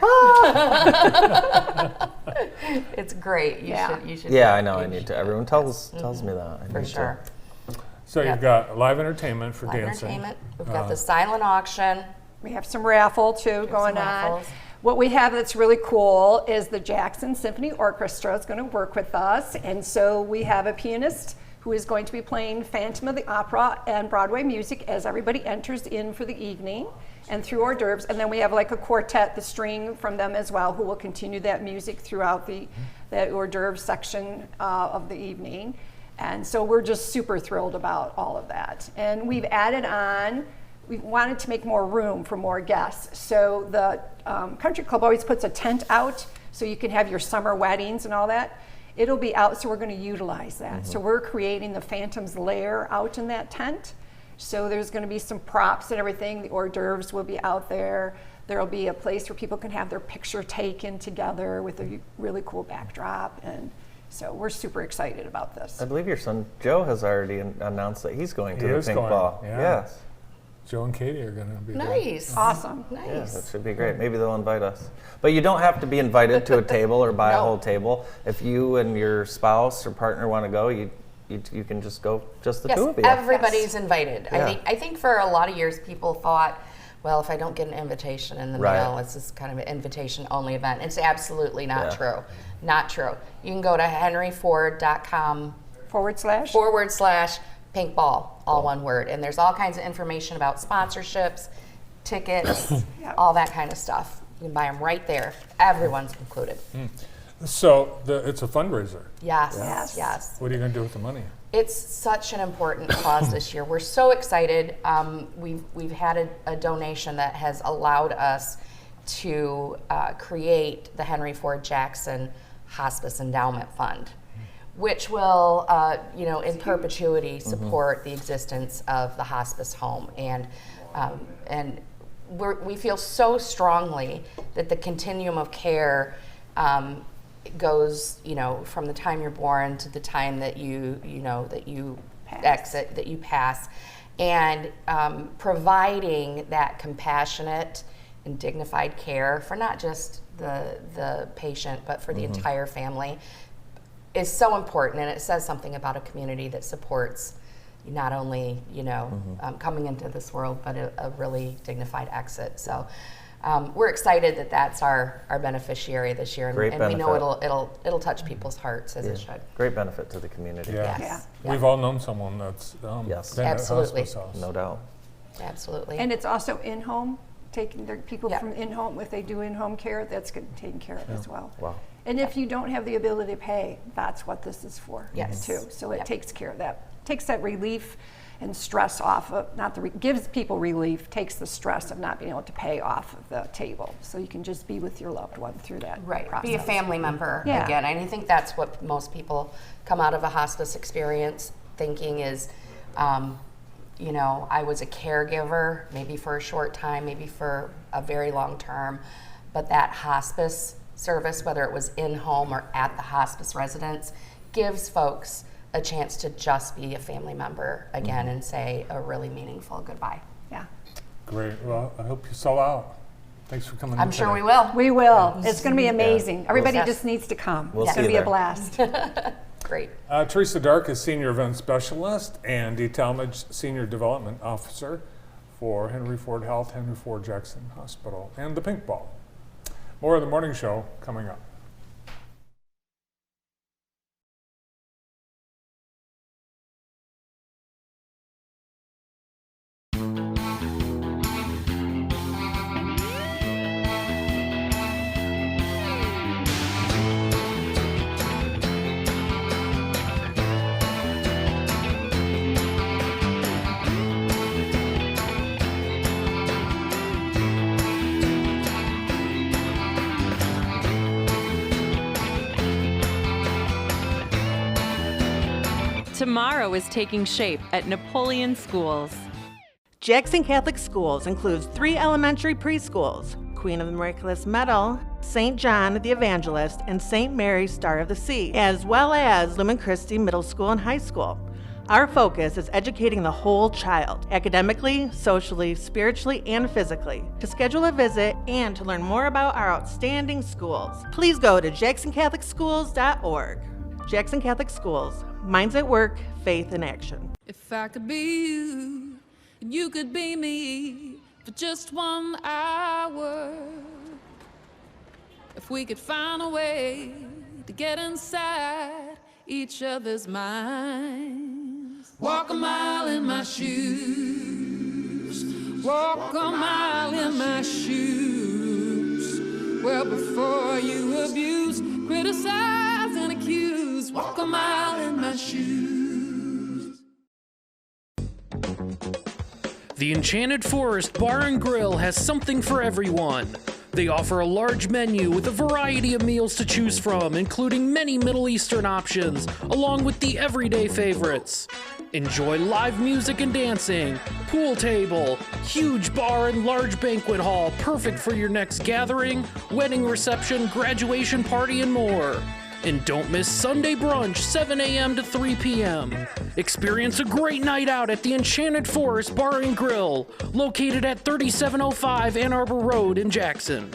There. It's great. You should. Yeah, I know. I need to. Everyone tells me that. I For need to. sure. So you've got live entertainment for Live dancing. entertainment. We've got the silent auction. We have some raffle too going on. raffles. What we have that's really cool is the Jackson Symphony Orchestra is going to work with us, and so we have a pianist who is going to be playing Phantom of the Opera and Broadway music as everybody enters in for the evening and through hors d'oeuvres. And then we have like a quartet, the string from them as well, who will continue that music throughout the hors d'oeuvres section of the evening. And so we're just super thrilled about all of that. And we've added on, we wanted to make more room for more guests. So the Country Club always puts a tent out so you can have your summer weddings and all that. It'll be out, so we're going to utilize that. So we're creating the Phantom's Lair out in that tent. So there's going to be some props and everything. The hors d'oeuvres will be out there. There'll be a place where people can have their picture taken together with a really cool backdrop. And so we're super excited about this. I believe your son Joe has already announced that he's going to He the is Pink going, Ball. yeah. Yes. Joe and Katie are going to be there. Nice. Awesome. Yeah, Nice. that should be great. Maybe they'll invite us. But you don't have to be invited to a table or buy a No. whole table. If you and your spouse or partner want to go, you can just go, just the Yes, two of you. everybody's invited. Yeah. I think for a lot of years people thought, well, if I don't get an invitation in the Right. mail, it's this kind of an invitation-only event. It's absolutely not Yeah. true. Not true. You can go to henryford.com // Pink Ball, all one word. And there's all kinds of information about sponsorships, tickets, all that kind of stuff. You can buy them right there. Everyone's included. So it's a fundraiser. Yes. What are you going to do with the money? It's such an important cause this year. We're so excited. We've had a donation that has allowed us to create the Henry Ford Jackson Hospice Endowment Fund, which will, in perpetuity support the existence of the hospice home. And we feel so strongly that the continuum of care goes, from the time you're born to the time that you exit, that you pass, and providing that compassionate and dignified care for not just the patient, but for the entire family is so important. And it says something about a community that supports not only, coming into this world, but a really dignified exit. So we're excited that that's our beneficiary this year, and we know it'll touch people's hearts as it should. Great benefit to the community. Yes. We've all known someone that's been Absolutely. at hospice house. No doubt. Absolutely. And it's also in-home, taking their people from in-home, if they do in-home care, that's taken care of as well. Wow. And if you don't have the ability to pay, that's what this is for, Yes. too. So it takes care of that, takes that relief and stress off of, gives people relief, takes the stress of not being able to pay off of the table. So you can just be with your loved one through that process. Be a family member Yeah. again. And I think that's what most people come out of a hospice experience thinking is, I was a caregiver, maybe for a short time, maybe for a very long term, but that hospice service, whether it was in-home or at the hospice residence, gives folks a chance to just be a family member again and say a really meaningful goodbye. Yeah. Great. Well, I hope you sell out. Thanks for coming in I'm sure today. we will. We will. It's going to be amazing. Everybody Yes. just needs to come. We'll It's see going to you be a there. blast. Great. Teresa Dark is Senior Event Specialist and Dee Talmadge, Senior Development Officer for Henry Ford Health, Henry Ford Jackson Hospital, and the Pink Ball. More of the morning show coming up. Tomorrow is taking shape at Napoleon Schools. Jackson Catholic Schools includes 3 elementary preschools, Queen of the Miraculous Medal, St. John the Evangelist, and St. Mary's Star of the Sea, as well as Lumen Christi Middle School and High School. Our focus is educating the whole child, academically, socially, spiritually, and physically. To schedule a visit and to learn more about our outstanding schools, please go to jacksoncatholicschools.org. Jackson Catholic Schools, minds at work, faith in action. If I could be you, and you could be me for just 1 hour. If we could find a way to get inside each other's minds. Walk a mile in my shoes. Walk a mile in my shoes. Well, before you abuse, criticize, and accuse. Walk a mile in my shoes. The Enchanted Forest Bar and Grill has something for everyone. They offer a large menu with a variety of meals to choose from, including many Middle Eastern options, along with the everyday favorites. Enjoy live music and dancing, pool table, huge bar and large banquet hall, perfect for your next gathering, wedding reception, graduation party, and more. And don't miss Sunday brunch, 7 a.m. to 3 p.m. Experience a great night out at the Enchanted Forest Bar and Grill, located at 3705 Ann Arbor Road in Jackson.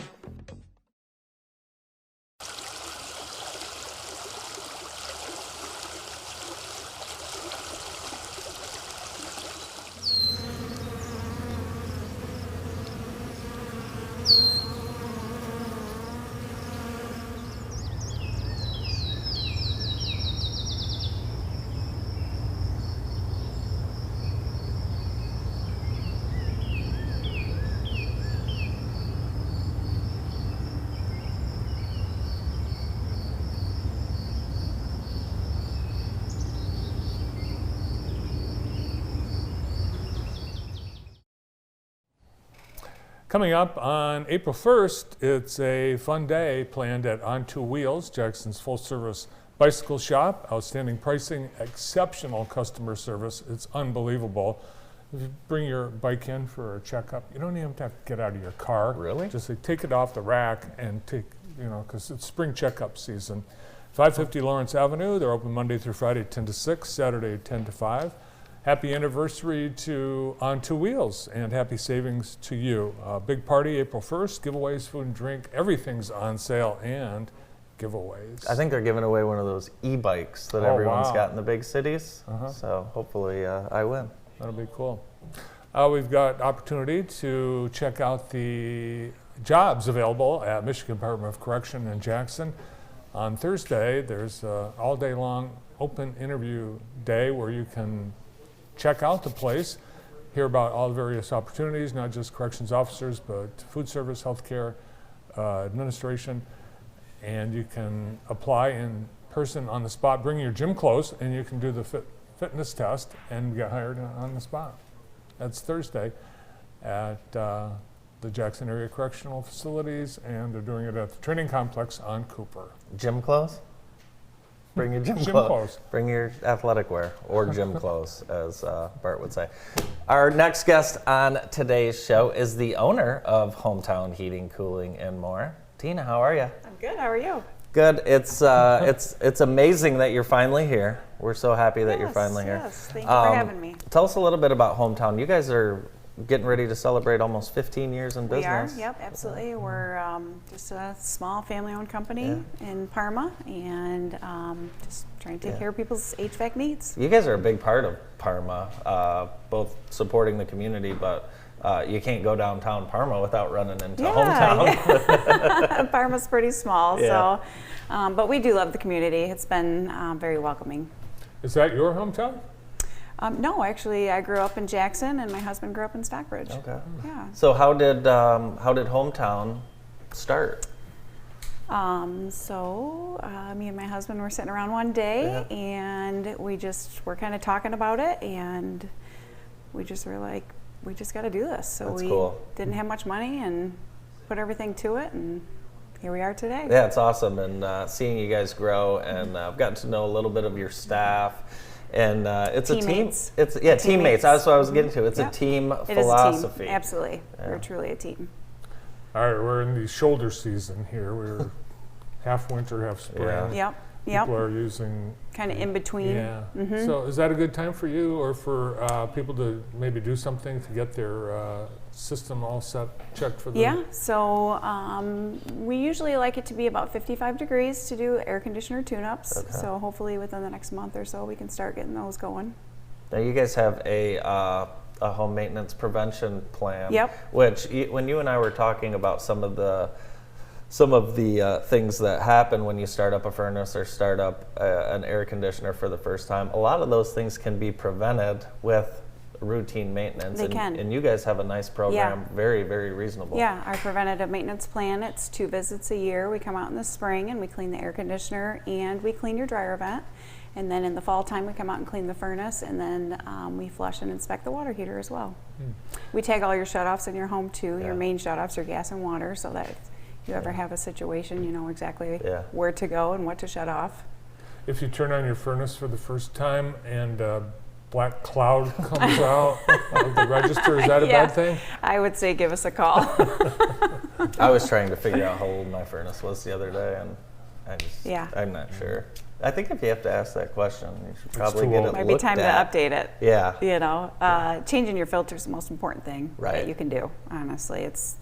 Coming up on April 1st, it's a fun day planned at On Two Wheels, Jackson's full-service bicycle shop. Outstanding pricing, exceptional customer service. It's unbelievable. If you bring your bike in for a checkup, you don't even have to get out of your car. Really? Just like, take it off the rack and take, because it's spring checkup season. 550 Lawrence Avenue. They're open Monday through Friday 10 to 6, Saturday 10 to 5. Happy anniversary to On Two Wheels and happy savings to you. Big party April 1st, giveaways, food and drink, everything's on sale and giveaways. I think they're giving away one of those e-bikes that everyone's got in the big cities. So hopefully I win. That'll be cool. We've got opportunity to check out the jobs available at Michigan Department of Correction in Jackson. On Thursday, there's an all day long open interview day where you can check out the place, hear about all the various opportunities, not just corrections officers, but food service, healthcare, administration, and you can apply in person on the spot. Bring your gym clothes, and you can do the fitness test and get hired on the spot. That's Thursday at the Jackson Area Correctional Facilities, and they're doing it at the training complex on Cooper. Gym clothes? Bring your gym clothes. Bring your athletic wear, or gym clothes, as Bart would say. Our next guest on today's show is the owner of Hometown Heating, Cooling, and More. Tina, how are you? I'm good. How are you? Good. It's amazing that you're finally here. We're so happy that you're finally here. Yes, thank you for having me. Tell us a little bit about Hometown. You guys are getting ready to celebrate almost 15 years in business. We are, yep, absolutely. We're just a small family-owned company in Parma, and just trying to take care of people's HVAC needs. You guys are a big part of Parma, both supporting the community, but you can't go downtown Parma without running into Hometown. Yeah. Parma's pretty small, so but we do love the community. It's been very welcoming. Is that your hometown? No, actually, I grew up in Jackson, and my husband grew up in Stockbridge. Okay. Yeah. So how did Hometown start? Me and my husband were sitting around one day, and we just were kind of talking about it, and we just were like, we just got to do this. So we didn't have much money and put everything to it, and here we are today. Yeah, it's awesome, and seeing you guys grow, and I've gotten to know a little bit of your staff. And it's teammates. a team. It's teammates. That's what I was getting to. It's a team philosophy. It is a team. Absolutely. We're truly a team. All right, we're in the shoulder season here. We're half winter, half spring. Yep. People are using kind of in between. Yeah. So is that a good time for you, or for people to maybe do something to get their system all checked for them? Yeah. So we usually like it to be about 55 degrees to do air conditioner tune-ups. Okay. So hopefully within the next month or so we can start getting those going. Now you guys have a home maintenance prevention plan. Yep. Which when you and I were talking about some of the things that happen when you start up a furnace or start up an air conditioner for the first time, a lot of those things can be prevented with routine maintenance. They can. And you guys have a nice program, very, very reasonable. Yeah, our preventative maintenance plan, it's 2 visits a year. We come out in the spring and we clean the air conditioner and we clean your dryer vent. And then in the fall time, we come out and clean the furnace, and then we flush and inspect the water heater as well. We tag all your shutoffs in your home too, your main shutoffs, your gas and water, so that if you ever have a situation, you know exactly where to go and what to shut off. If you turn on your furnace for the first time and black cloud comes out of the register, is that a bad thing? I would say give us a call. I was trying to figure out how old my furnace was the other day, and I'm not sure. I think if you have to ask that question, you should probably get it looked at. Might be time to update it. Yeah. You know, changing your filter is the most important thing that you can do. Honestly, it's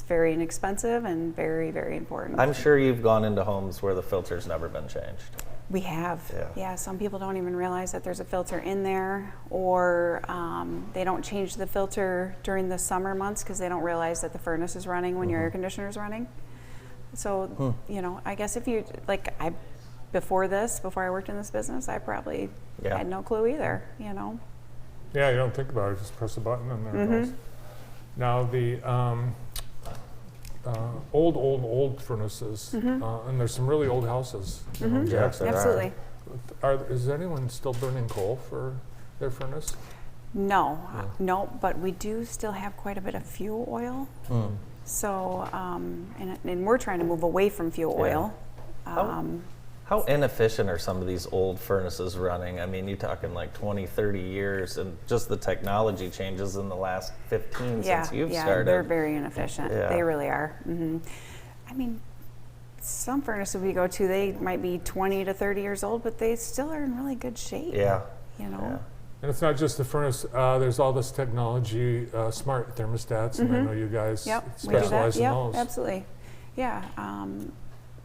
very inexpensive and very, very important. I'm sure you've gone into homes where the filter's never been changed. We have. Yeah. Some people don't even realize that there's a filter in there, or they don't change the filter during the summer months because they don't realize that the furnace is running when your air conditioner is running. So, you know, I guess if you before I worked in this business, I probably had no clue either, you know. Yeah, you don't think about it, just press a button and there it goes. Now the old furnaces, and there's some really old houses in Jackson. Absolutely. Is anyone still burning coal for their furnace? No, no, but we do still have quite a bit of fuel oil. So, and we're trying to move away from fuel oil. How inefficient are some of these old furnaces running? I mean, you're talking like 20, 30 years, and just the technology changes in the last 15 since you've started. They're very inefficient. Yeah. They really are. I mean, some furnaces we go to, they might be 20 to 30 years old, but they still are in really good shape. Yeah. You know? Yeah. And it's not just the furnace, there's all this technology, smart thermostats, and I know you guys specialize in those. Absolutely. Yeah.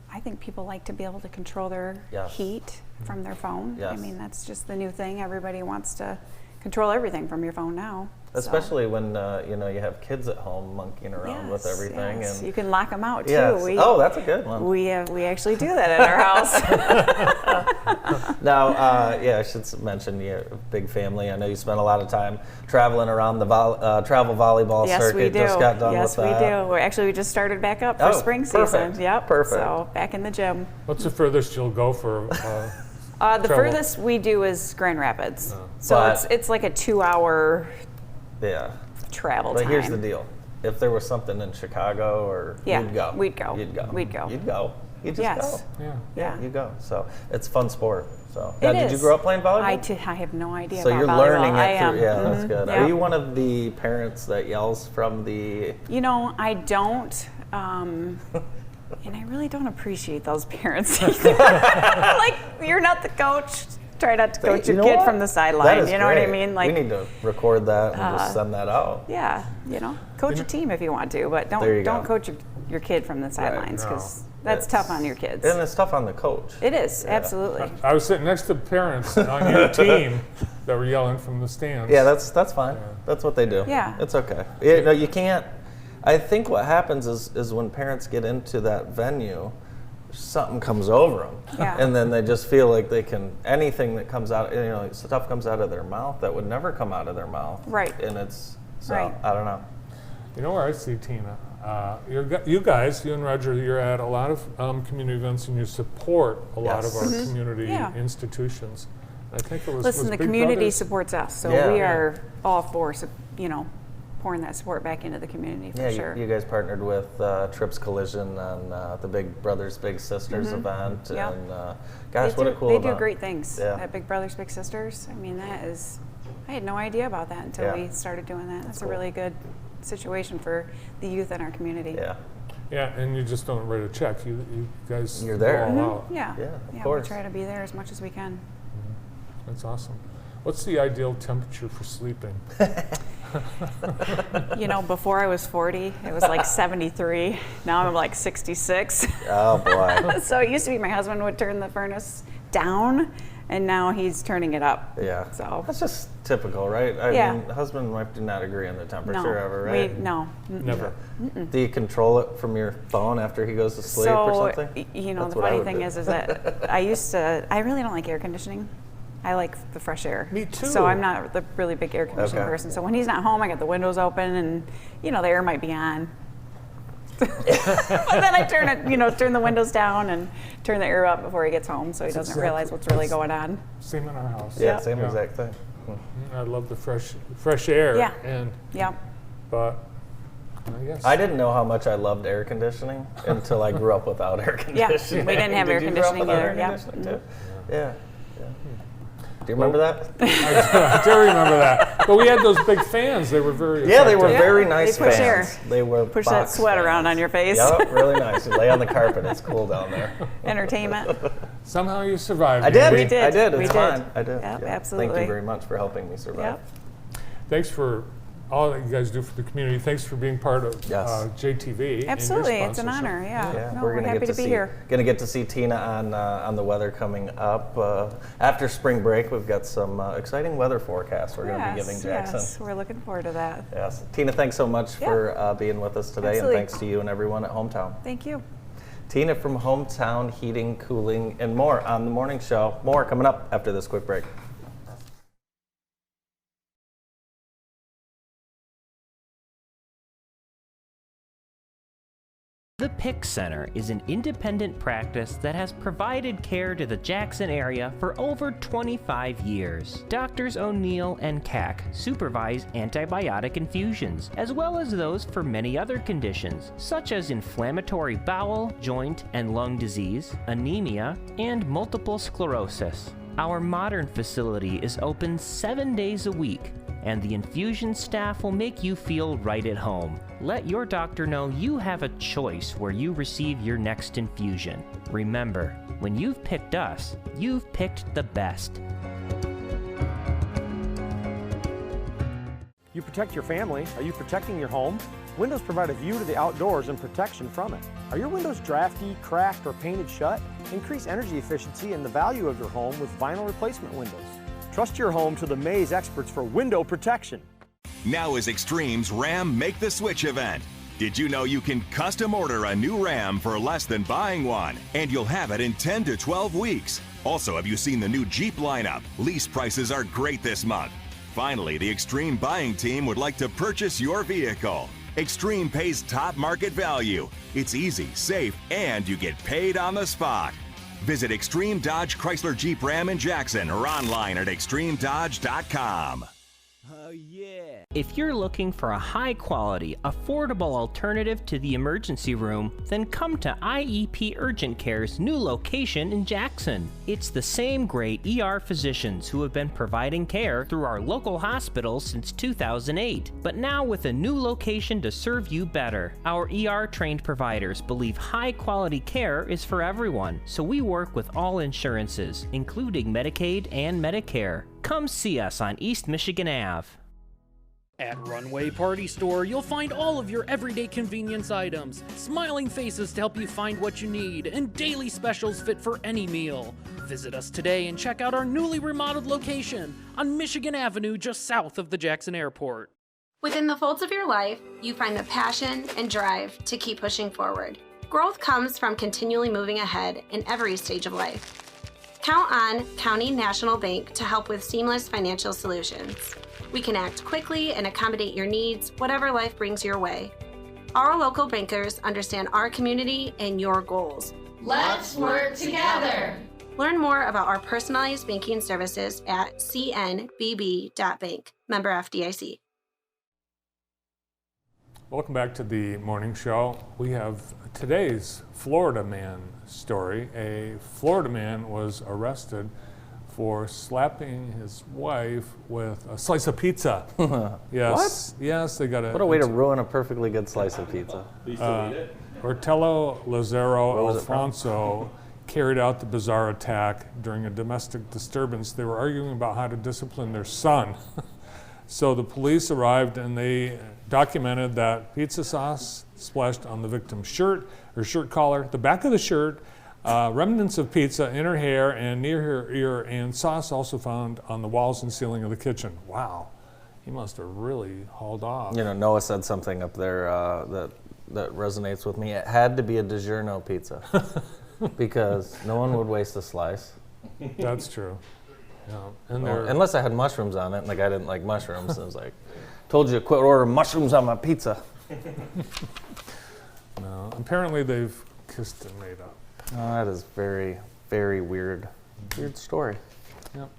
I think people like to be able to control their heat from their phone. I mean, that's just the new thing. Everybody wants to control everything from your phone now. Especially when you have kids at home monkeying around with everything, and you can lock them out too. Yes. That's a good one. We actually do that at our house. Now, I should mention you have a big family. I know you spent a lot of time traveling around the travel volleyball circuit. We do. Just got done yes, with that. we do. We just started back up for spring season. Yep. Perfect. So back in the gym. What's the furthest you'll go for? The furthest we do is Grand Rapids. So it's like a 2-hour travel time. But here's the deal. If there was something in Chicago you'd go. We'd go. You'd go. We'd go. You'd go. You just go. Yeah. You go. So it's a fun sport. So now, did you grow up playing volleyball? I have no idea so about you're volleyball. learning it through, that's good. Yep. Are you one of the parents that yells from the... I don't. And I really don't appreciate those parents either. Like, you're not the coach. Try not to coach your kid from the sideline. You know what I mean? Like, we need to record that and just send that out. Yeah, coach a team if you want to, but don't coach your kid from the sidelines because that's tough on your kids. And it's tough on the coach. It is, absolutely. I was sitting next to parents on your team that were yelling from the stands. Yeah, that's fine. Yeah. That's what they do. Yeah. It's okay. You can't. I think what happens is when parents get into that venue, something comes over them, and then they just feel like they can, anything that comes out, stuff comes out of their mouth that would never come out of their mouth. Right. And I don't know. You know where I see Tina? You guys, you and Roger, you're at a lot of community events and you support a lot of our community institutions. I think it was Listen, the Big community Brothers? supports us, so we are all for, pouring that support back into the community for sure. You guys partnered with Trips Collision on the Big Brothers Big Sisters event, and gosh, what a cool event. They do great things at Big Brothers Big Sisters. I mean, I had no idea about that until we started doing that. That's cool. A really good situation for the youth in our community. Yeah, and you just don't write a check. You guys You're there. go all out. Yeah, of course. We try to be there as much as we can. That's awesome. What's the ideal temperature for sleeping? Before I was 40, it was like 73. Now I'm like 66. Oh, boy. So it used to be my husband would turn the furnace down, and now he's turning it up. Yeah. So that's just typical, right? I mean, husband and wife do not agree on the temperature ever, right? No. Never. Do you control it from your phone after he goes to sleep or something? The funny thing is that I really don't like air conditioning. I like the fresh air. Me too. So I'm not the really big air conditioning person. So when he's not home, I got the windows open and, the air might be on. But then I turn the windows down and turn the air up before he gets home so he doesn't realize what's really going on. Same in our house. Yeah, same exact thing. I love the fresh air. Yeah. But I guess. I didn't know how much I loved air conditioning until I grew up without air conditioning. We didn't have air conditioning either. Yeah. Do you remember that? I do remember that. But we had those big fans. They were very effective. Yeah, they were very nice they push fans. Air. They were push that sweat around on your face. Yep, really nice. You lay on the carpet. It's cool down there. Entertainment. Somehow you survived. I did. We did. I did. It's we fine. did. I did. Yep, yeah. absolutely. Thank you very much for helping me survive. Yep. Thanks for all that you guys do for the community. Thanks for being part of JTV. Absolutely, it's an honor. Yeah, no, we're happy to be here. Going to get to see Tina on the weather coming up after spring break. We've got some exciting weather forecasts we're going to be giving Jackson. Yes, we're looking forward to that. Yes, Tina, thanks so much for being with us today, Absolutely. and thanks to you and everyone at Hometown. Thank you. Tina from Hometown Heating, Cooling, and more on the morning show. More coming up after this quick break. The The PIC Center is an independent practice that has provided care to the Jackson area for over 25 years. Doctors O'Neill and Cack supervise antibiotic infusions, as well as those for many other conditions, such as inflammatory bowel, joint, and lung disease, anemia, and multiple sclerosis. Our modern facility is open 7 days a week, and the infusion staff will make you feel right at home. Let your doctor know you have a choice where you receive your next infusion. Remember, when you've picked us, you've picked the best. You protect your family. Are you protecting your home? Windows provide a view to the outdoors and protection from it. Are your windows drafty, cracked, or painted shut? Increase energy efficiency and the value of your home with vinyl replacement windows. Trust your home to the Mays experts for window protection. Now is Extreme's Ram Make the Switch event. Did you know you can custom order a new Ram for less than buying one, and you'll have it in 10 to 12 weeks? Also, have you seen the new Jeep lineup? Lease prices are great this month. Finally, the Extreme buying team would like to purchase your vehicle. Extreme pays top market value. It's easy, safe, and you get paid on the spot. Visit Extreme Dodge Chrysler Jeep Ram in Jackson or online at extremedodge.com. Oh yeah! If you're looking for a high-quality, affordable alternative to the emergency room, then come to IEP Urgent Care's new location in Jackson. It's the same great ER physicians who have been providing care through our local hospitals since 2008, but now with a new location to serve you better. Our ER-trained providers believe high-quality care is for everyone, so we work with all insurances, including Medicaid and Medicare. Come see us on East Michigan Ave. At Runway Party Store, you'll find all of your everyday convenience items, smiling faces to help you find what you need, and daily specials fit for any meal. Visit us today and check out our newly remodeled location on Michigan Avenue just south of the Jackson Airport. Within the folds of your life, you find the passion and drive to keep pushing forward. Growth comes from continually moving ahead in every stage of life. Count on County National Bank to help with seamless financial solutions. We can act quickly and accommodate your needs, whatever life brings your way. Our local bankers understand our community and your goals. Let's work together. Learn more about our personalized banking services at cnbb.bank. Member FDIC. Welcome back to the morning show. We have today's Florida man story. A Florida man was arrested for slapping his wife with a slice of pizza. Yes. What? Yes, they got What a way to ruin a perfectly good slice of pizza. Ortello Lazaro Where was it from? Alfonso carried out the bizarre attack during a domestic disturbance. They were arguing about how to discipline their son. So the police arrived and they documented that pizza sauce splashed on the victim's shirt, her shirt collar, the back of the shirt, remnants of pizza in her hair and near her ear, and sauce also found on the walls and ceiling of the kitchen. Wow, he must have really hauled off. You know, Noah said something up there that resonates with me. It had to be a DiGiorno pizza because no one would waste a slice. That's true. Yeah. And unless I had mushrooms on it, and the guy didn't like mushrooms. I was like, told you to quit ordering mushrooms on my pizza. No, apparently they've kissed and made up. Oh, that is very, very weird. Weird story. Yep.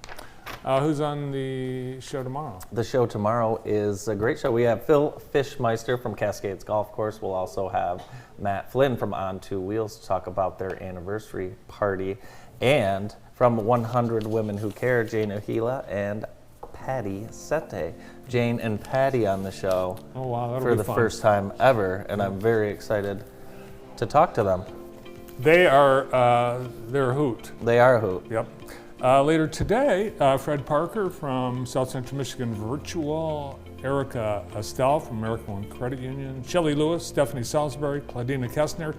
Who's on the show tomorrow? The show tomorrow is a great show. We have Phil Fishmeister from Cascades Golf Course. We'll also have Matt Flynn from On Two Wheels to talk about their anniversary party. And from 100 Women Who Care, Jane Ohila and Patty Sete. Jane and Patty on the show for the first time ever, and I'm very excited to talk to them. They're a hoot. They are a hoot. Yep. Later today, Fred Parker from South Central Michigan Virtual, Erica Estelle from American One Credit Union, Shelley Lewis, Stephanie Salisbury, Claudina Kessner,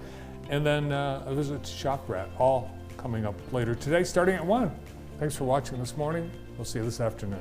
and then a visit to Shop Rat, all coming up later today, starting at 1. Thanks for watching this morning. We'll see you this afternoon.